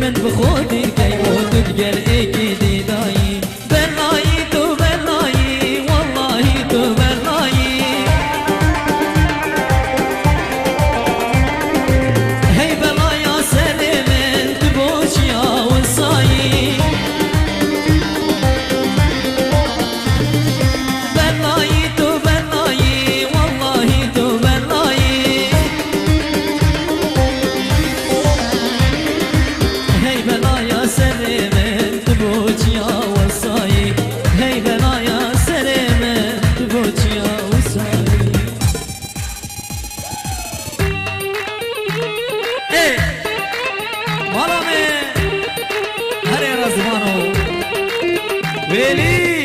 من بخودی کی بود گل ایکی دیدایی بلایی تو بلایی والله تو بلایی هی بلایا سر من تبوشیا وصایی بلایی تو بلایی والله تو بلایی هی بلایا سر من تبوشیا وصایی هی بلایا سر من تبوشیا وصایی مالا من هر رزمانو ویلی